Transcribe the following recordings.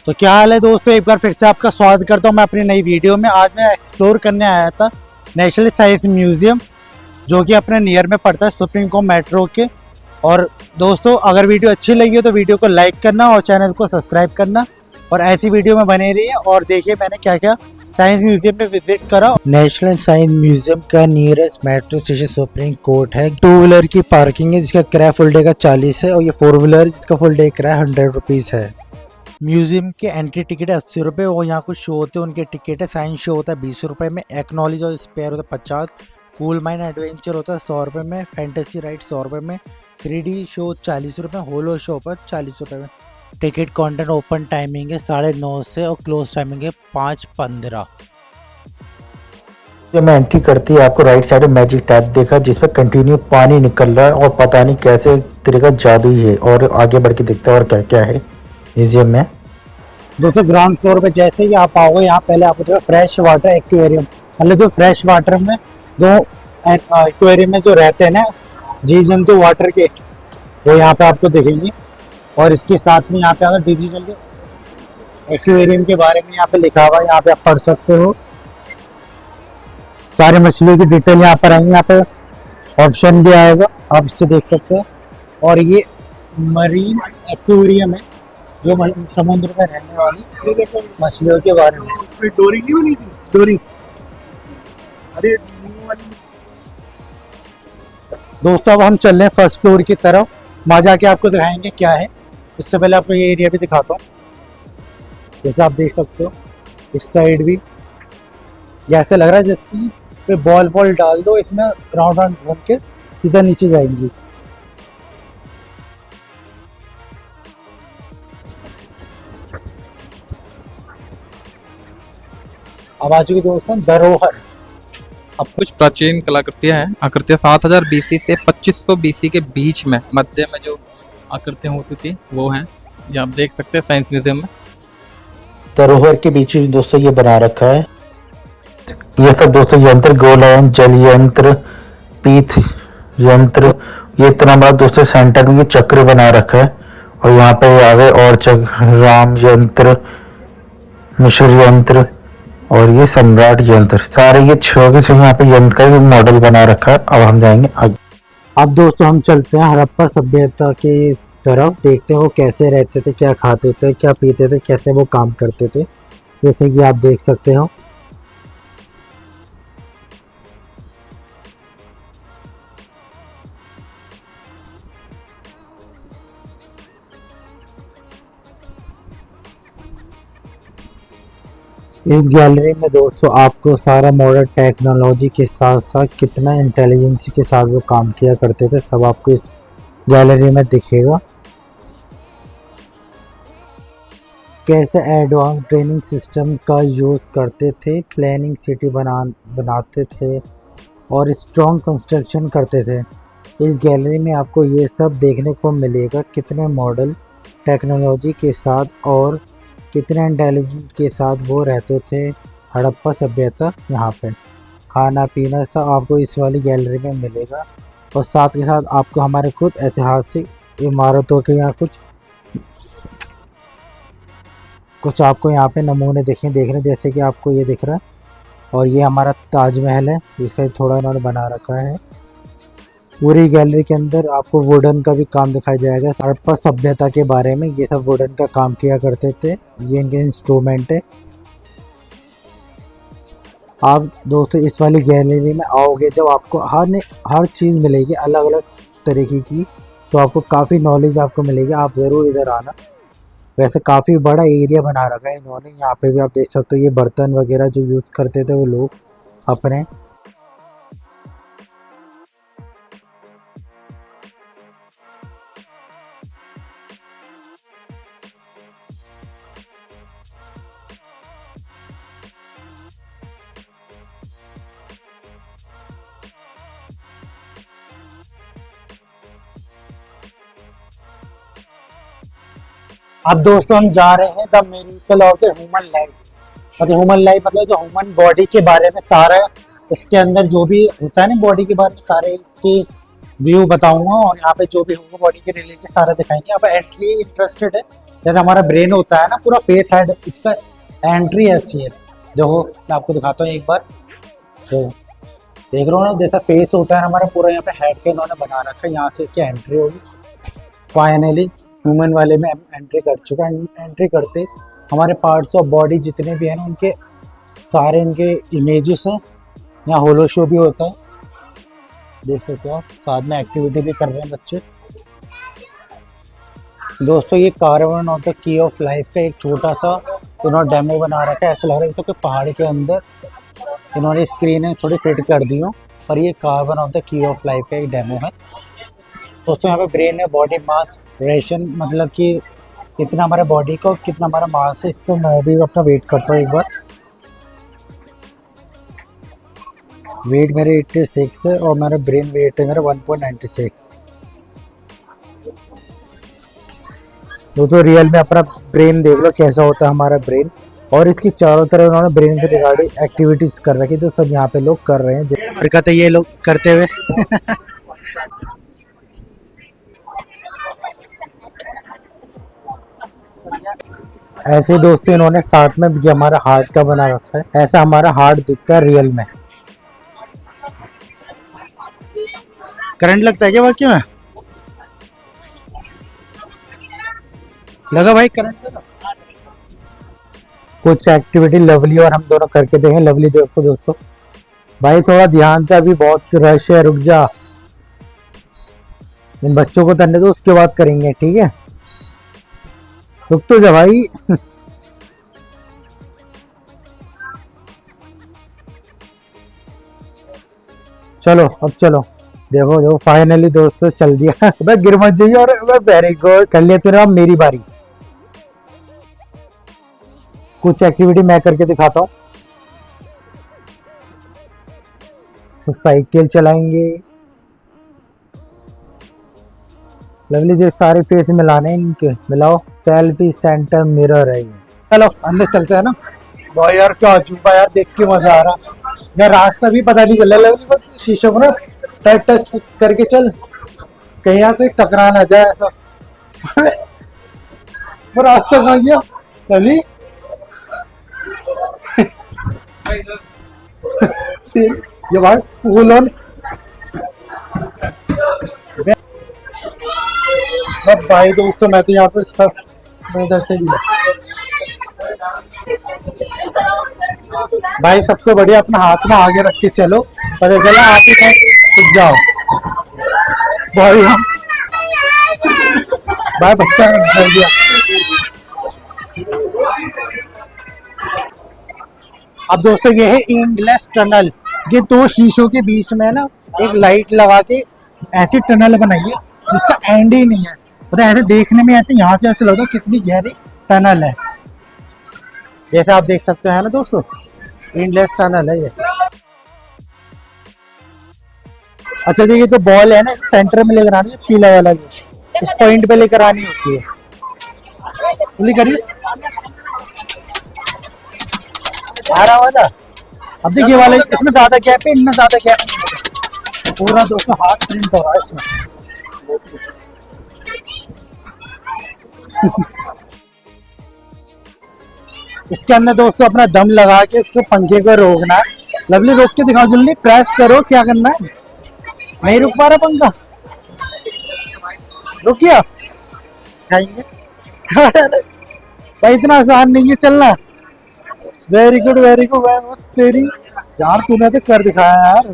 तो क्या हाल है दोस्तों, एक बार फिर से आपका स्वागत करता हूं मैं अपनी नई वीडियो में। आज मैं एक्सप्लोर करने आया था नेशनल साइंस म्यूजियम, जो कि अपने नियर में पड़ता है सुप्रीम कोर्ट मेट्रो के। और दोस्तों, अगर वीडियो अच्छी लगी हो तो वीडियो को लाइक करना और चैनल को सब्सक्राइब करना, और ऐसी वीडियो में बने रहिए। और देखिए मैंने क्या क्या साइंस म्यूजियम में विजिट करा। नेशनल साइंस म्यूजियम का nearest metro station supreme court है। 2 व्हीलर की पार्किंग है जिसका किराया फुल डे का 40 है, और ये 4 व्हीलर जिसका फुल डे किराया 100 रुपीज़ है। म्यूजियम के एंट्री टिकट है 80 रुपये, और यहाँ कुछ शो होते हैं उनके टिकट है। साइंस शो होता है 20 रुपये में, एक्नॉलेज और स्पेयर होता है 50, कूल माइंड एडवेंचर होता है 100 रुपये में, फैंटेसी राइड 100 रुपये में, 3D शो 40 रुपये, होलो शो पर 40 रुपये में। टिकट काउंटर ओपन टाइमिंग है 9:30 से, और क्लोज टाइमिंग है 5:15। जब मैं एंट्री करती है आपको राइट साइड में मैजिक टैप देखा जिसमें कंटिन्यू पानी निकल रहा है और पता नहीं कैसे एक तरह का जादू ही है। और आगे बढ़ के देखते हैं और क्या क्या है म्यूजियम में। दोस्तों, ग्राउंड फ्लोर पे जैसे ही आप आओगे, यहाँ पहले आपको जो फ्रेश वाटर एक्वेरियम, मतलब जो फ्रेश वाटर में जो एक्वेरियम में जो रहते हैं ना जीव जंतु वाटर के, वो यहाँ पे आपको दिखेंगे। और इसके साथ में यहाँ पे अगर डिजिटल एक्वेरियम के बारे में यहाँ पे लिखा हुआ है, यहाँ पे आप पढ़ सकते हो। सारे मछलियों की डिटेल यहाँ पर आएंगे, यहाँ पे ऑप्शन भी आएगा, आप इससे देख सकते हो। और ये मरीन एक्वेरियम है जो समुद्र में रहने वाली मछलियों के बारे में। उसमें डोरी नहीं बनी थी, डोरी। अरे दोस्तों, अब हम चल रहे हैं फर्स्ट फ्लोर की तरफ, वहाँ जाके आपको दिखाएंगे क्या है। इससे पहले आपको ये एरिया भी दिखाता हूँ। जैसे आप देख सकते हो इस साइड भी जैसे लग रहा है जैसे पे बॉल डाल दो, इसमें राउंड राउंड घूम के सीधा नीचे जाएंगी। अब आ चुकी दोस्तों धरोहर। अब कुछ प्राचीन कलाकृतियां हैं। आकृतियां 7000 BC से 2500 BC के बीच में मध्य में जो आकृतियां होती थी वो हैं। ये आप देख सकते हैं साइंस म्यूजियम में। धरोहर के बीच में दोस्तों ये बना रखा है। ये सब दोस्तों यंत्र, गोलायन, जल यंत्र, पीठ यंत्र, ये इतना बड़ा दोस्तों सेंटर में ये चक्र बना रखा है। और यहाँ पे आ गए और चक्र, राम यंत्र, मिश्र यंत्र और ये सम्राट यंत्र, सारे ये छोटे से यहाँ पे यंत्र का भी मॉडल बना रखा है। अब हम जाएंगे आगे। अब दोस्तों हम चलते हैं हड़प्पा सभ्यता की तरफ, देखते हैं वो कैसे रहते थे, क्या खाते थे, क्या पीते थे, कैसे वो काम करते थे। जैसे कि आप देख सकते हो इस गैलरी में दोस्तों आपको सारा मॉडर्न टेक्नोलॉजी के साथ साथ कितना इंटेलिजेंसी के साथ वो काम किया करते थे सब आपको इस गैलरी में दिखेगा। कैसे एडवांस ट्रेनिंग सिस्टम का यूज़ करते थे, प्लानिंग सिटी बनाते थे और स्ट्रॉन्ग कंस्ट्रक्शन करते थे। इस गैलरी में आपको ये सब देखने को मिलेगा, कितने मॉडल टेक्नोलॉजी के साथ और कितने इंटेलिजेंट के साथ वो रहते थे हड़प्पा सभ्यता। यहाँ पे खाना पीना सब आपको इस वाली गैलरी में मिलेगा। और साथ के साथ आपको हमारे खुद ऐतिहासिक इमारतों के यहाँ कुछ आपको यहाँ पे नमूने देखने, जैसे कि आपको ये दिख रहा है। और ये हमारा ताजमहल है जिसका थोड़ा इन्होंने बना रखा है। पूरी गैलरी के अंदर आपको वुडन का भी काम दिखाया जाएगा। हड़प्पा सभ्यता के बारे में ये सब वुडन का काम किया करते थे, ये इनके इंस्ट्रूमेंट है। आप दोस्तों इस वाली गैलरी में आओगे जब आपको हर चीज़ मिलेगी अलग अलग तरीके की, तो आपको काफ़ी नॉलेज आपको मिलेगी। आप ज़रूर इधर आना। वैसे काफ़ी बड़ा एरिया बना रखा है इन्होंने। यहाँ पे भी आप देख सकते हो ये बर्तन वगैरह जो यूज़ करते थे वो लोग अपने। अब दोस्तों हम जा रहे हैं the miracle of the human life. मतलब ह्यूमन लाइफ मतलब जो ह्यूमन बॉडी के बारे में सारा इसके अंदर जो भी होता है ना बॉडी के बारे में सारे इसके व्यू बताऊंगा। और यहाँ पे जो भी ह्यूमन बॉडी के रिलेटेड सारा दिखाएंगे। यहाँ पे एंट्री इंटरेस्टेड है जैसे हमारा ब्रेन होता है ना, पूरा फेस हेड, इसका एंट्री ऐसी है। देखो मैं आपको दिखाता हूँ एक बार, तो देख रहे हो ना, जैसा फेस होता है ना हमारा, पूरा यहाँ पे हेड के इन्होंने बना रखा है, यहाँ से इसकी एंट्री होगी। फाइनली ह्यूमन वाले में एंट्री कर चुका है। एंट्री करते हमारे पार्ट्स ऑफ बॉडी जितने भी हैं ना, उनके सारे इनके इमेजेस हैं। यहाँ होलो शो भी होता है, देख सकते हो आप, साथ में एक्टिविटी भी कर रहे हैं बच्चे। दोस्तों ये carbon of the key of life का एक छोटा सा इन्होंने डेमो बना रखा है। ऐसा लग रहा है तो कि पहाड़ के अंदर इन्होंने स्क्रीनें थोड़ी फिट कर दी हो, पर ये carbon of the key of life का एक डेमो है। दोस्तों यहाँ पे ब्रेन है, बॉडी मास रेशन, मतलब कि कितना हमारे बॉडी का कितना हमारा मास है, इसको मैं भी अपना वेट करता हूँ एक बार। वेट मेरे 86 है और मेरा ब्रेन वेट है मेरा 1.96। दोस्तों रियल में अपना ब्रेन देख लो कैसा होता है हमारा ब्रेन, और इसकी चारों तरफ उन्होंने ब्रेन से रिगार्डिंग एक्टिविटीज कर रखी, तो सब यहाँ पे लोग कर रहे हैं, हरकतें ये लोग करते हुए। ऐसे दोस्तों इन्होंने साथ में भी हमारा हार्ट का बना रखा है, ऐसा हमारा हार्ट दिखता है रियल में। करंट लगता है क्या वाकई में? लगा भाई करंट लगा। कुछ एक्टिविटी लवली और हम दोनों करके देखें। लवली देखो दोस्तों, भाई थोड़ा ध्यान से, अभी बहुत रश है, रुक जा, इन बच्चों को करने दो, उसके बाद करेंगे, ठीक है? रुक तो जा भाई। चलो अब चलो, देखो देखो फाइनली दोस्तों चल दिया। मैं गिर मत जाइए, और वेरी गुड, कर लिया तेरा। मेरी बारी, कुछ एक्टिविटी मैं करके दिखाता हूँ। साइकिल चलाएंगे, लवली देख सारे फेस मिलाने इनके, मिलाओ। सेल्फी सेंटर मिरर है ये। चलो अंदर चलते हैं ना। भाई यार क्या अजूबा यार, देख के मजा आ रहा यार। रास्ता भी पता नहीं चल रहा लवली, बस शीशे को ना टच करके चल, कहीं यहाँ कोई टकरा ना जाए ऐसा। वो रास्ता कहाँ गया लवली? ये भाई फूल ऑन भाई। दोस्तों मैं तो यहाँ पे इसका इधर से भी भाई, सबसे बढ़िया अपना हाथ में आगे रख के चलो, पता चला आप ही कुछ जाओ भाई। हम भाई बच्चा डर गया। अब दोस्तों ये है एंडलेस टनल। ये दो शीशों के बीच में ना एक लाइट लगा के ऐसी टनल बनाई है जिसका एंड ही नहीं है। मतलब ऐसे देखने में ऐसे यहाँ से ऐसे लगता है कितनी गहरी टनल है। जैसे आप देख सकते हैं ना दोस्तों, एंडलेस टनल है ये। अच्छा जी, ये तो बॉल है ना, सेंटर में लेकर आनी है, पीला वाला, इस पॉइंट पे लेकर आनी होती है। पूरी करिए आया वाला। अब देखिए वाला, इसमें ज्यादा गैप है, इनमें ज्यादा गैप है। पूरा दोस्तों हाथ प्रिंट हो रहा है इसमें। इसके अंदर दोस्तों अपना दम लगा के इसको पंखे को रोकना है। लवली रोक के दिखाओ जल्दी, प्रेस करो, क्या करना है? नहीं रुक पा रहा पंखा, रुक गया। खाएंगे भाई, इतना आसान नहीं है चलना। वेरी गुड वेरी गुड, तेरी यार तूने तो कर दिखाया यार।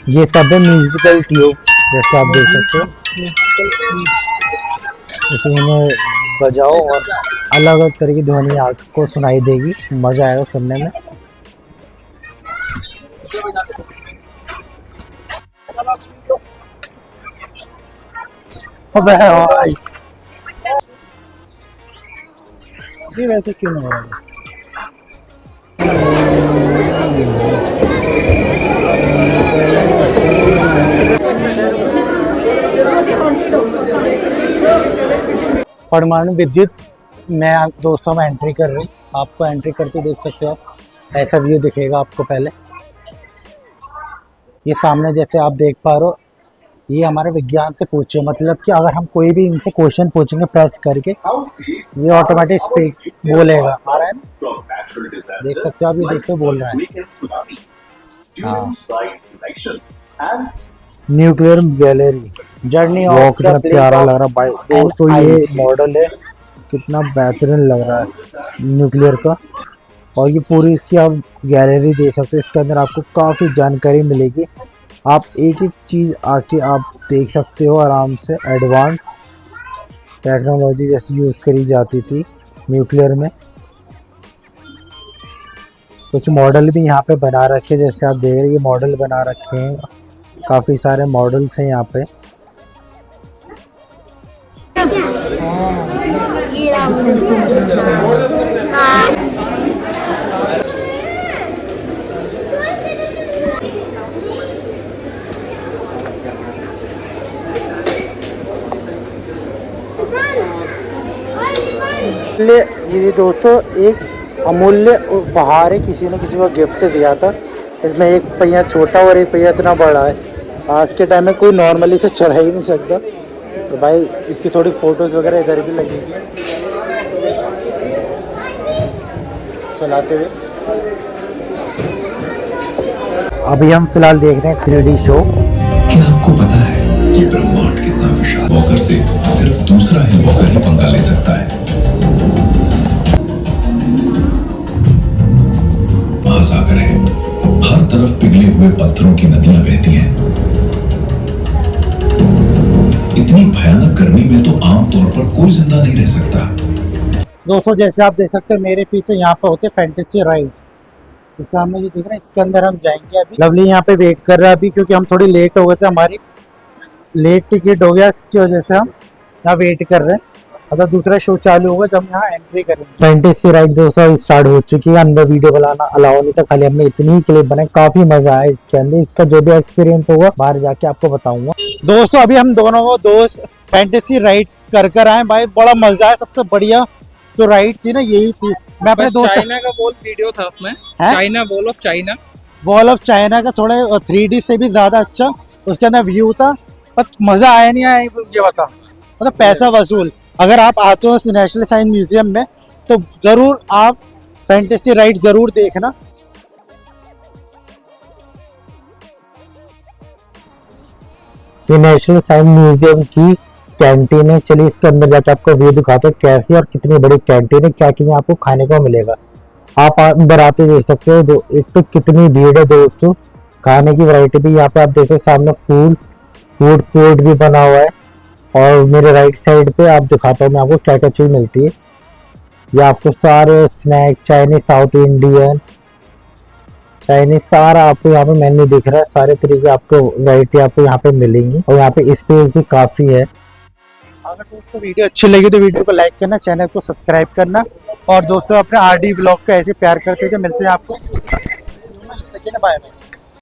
ये सब है म्यूजिकल ट्यूब, जैसे आप देख सकते हो। इसमें बजाओ और अलग अलग तरह की ध्वनि आपको सुनाई देगी, मजा आएगा सुनने में। भाई ये वैसे क्यों नहीं हो रहा है? परमाणु विद्युत मैं दोस्तों में एंट्री कर रही, आपको एंट्री करके देख सकते हो आप। ऐसा व्यू दिखेगा आपको। पहले ये सामने जैसे आप देख पा रहे हो, ये हमारे विज्ञान से पूछे, मतलब कि अगर हम कोई भी इनसे क्वेश्चन पूछेंगे प्रेस करके, ये ऑटोमेटिक स्पीक बोलेगा। आ रहा है ना, देख सकते हो आप, ये दोस्तों बोल रहा है। हाँ, न्यूक्लियर गैलरी जर्नी वो कितना प्यारा लग रहा है भाई दोस्तों, ये मॉडल है, कितना बेहतरीन लग रहा है न्यूक्लियर का। और ये पूरी इसकी आप गैलरी दे सकते हो, इसके अंदर आपको काफ़ी जानकारी मिलेगी। आप एक एक चीज़ आके आप देख सकते हो आराम से। एडवांस टेक्नोलॉजी जैसी यूज़ करी जाती थी न्यूक्लियर में। कुछ मॉडल भी यहाँ पे बना रखे हैं, जैसे आप देख रहे हैं ये मॉडल बना रखे हैं, काफ़ी सारे मॉडल्स हैं यहाँ पे। ये दोस्तों एक अमूल्य उपहार है, किसी ने किसी को गिफ्ट दिया था। इसमें एक पहिया छोटा और एक पहिया इतना बड़ा है। आज के टाइम में कोई नॉर्मली से चला ही नहीं सकता, तो भाई इसकी थोड़ी फोटोज वगैरह इधर भी लगेगी चलाते हुए। अभी हम फिलहाल देख रहे हैं 3D शो। क्या आपको पता है ये ब्रह्मांड कितना विशाल? वॉकर से सिर्फ दूसरा ही वॉकर ही पंगा ले सकता है। महासागर है, हर तरफ पिघले हुए पत्थरों की नदियां बहती हैं। इतनी भयानक गर्मी में तो आमतौर पर कोई जिंदा नहीं रह सकता। दोस्तों जैसे आप देख सकते हैं मेरे पीछे यहाँ पे होते फैंटेसी राइड्स, तो सामने जो दिख रहा है इसके अंदर हम जाएंगे। अभी लवली यहाँ पे वेट कर रहा है अभी, क्योंकि हम थोड़ी लेट हो गए थे, हमारी लेट टिकट हो गया, इसकी वजह से हम यहाँ वेट कर रहे हैं। अगर दूसरा शो चालू होगा जब यहाँ एंट्री करेंगे। फैंटेसी राइड दोस्तों स्टार्ट हो चुकी है। अंदर वीडियो बनाना अलाउ नहीं था, खाली हमने इतनी ही क्लिप बनाई। काफी मजा आया इसके अंदर, इसका जो भी एक्सपीरियंस होगा बाहर जाके आपको बताऊंगा। दोस्तों अभी हम दोनों को दोस्त फैंटेसी राइड कर आए भाई, बड़ा मजा आया। सबसे बढ़िया तो राइड थी ना यही थी। मैं अपने दोस्त चाइना का वॉल वीडियो था उसमें, China wall of China, wall of China का थोड़ा 3D से भी ज्यादा अच्छा उसके अंदर व्यू था, पर मजा आया नहीं आया ये बता, मतलब पैसा वसूल। अगर आप आते हो नेशनल साइंस म्यूजियम में तो जरूर आप फैंटेसी राइड जरूर देखना। ये नेशनल साइंस म्यूजियम की कैंटीन है। चलिए इसके अंदर जाके आपको व्यू दिखाते हैं कैसी और कितनी बड़ी कैंटीन है, क्या क्या आपको खाने को मिलेगा। आप अंदर आते देख सकते हो। एक तो कितनी भीड़ है दोस्तों, खाने की वैरायटी भी यहाँ पे आप देखते हो। सामने फूड कोर्ट भी बना हुआ है, और मेरे राइट साइड पे आप दिखाता हूँ मैं आपको क्या क्या चीज़ मिलती है। ये आपको सारे snack, Chinese, South Indian, Chinese, सारा आपको यहाँ पे मेन्यू दिख रहा है। सारे तरीके आपको वैरायटी आपको यहाँ पे मिलेंगी, और यहाँ पे स्पेस भी काफ़ी है। अगर दोस्तों वीडियो अच्छी लगी तो वीडियो को लाइक करना, चैनल को सब्सक्राइब करना, और दोस्तों अपने RD व्लॉग को ऐसे प्यार करते थे। मिलते हैं आपको, बाय बाय।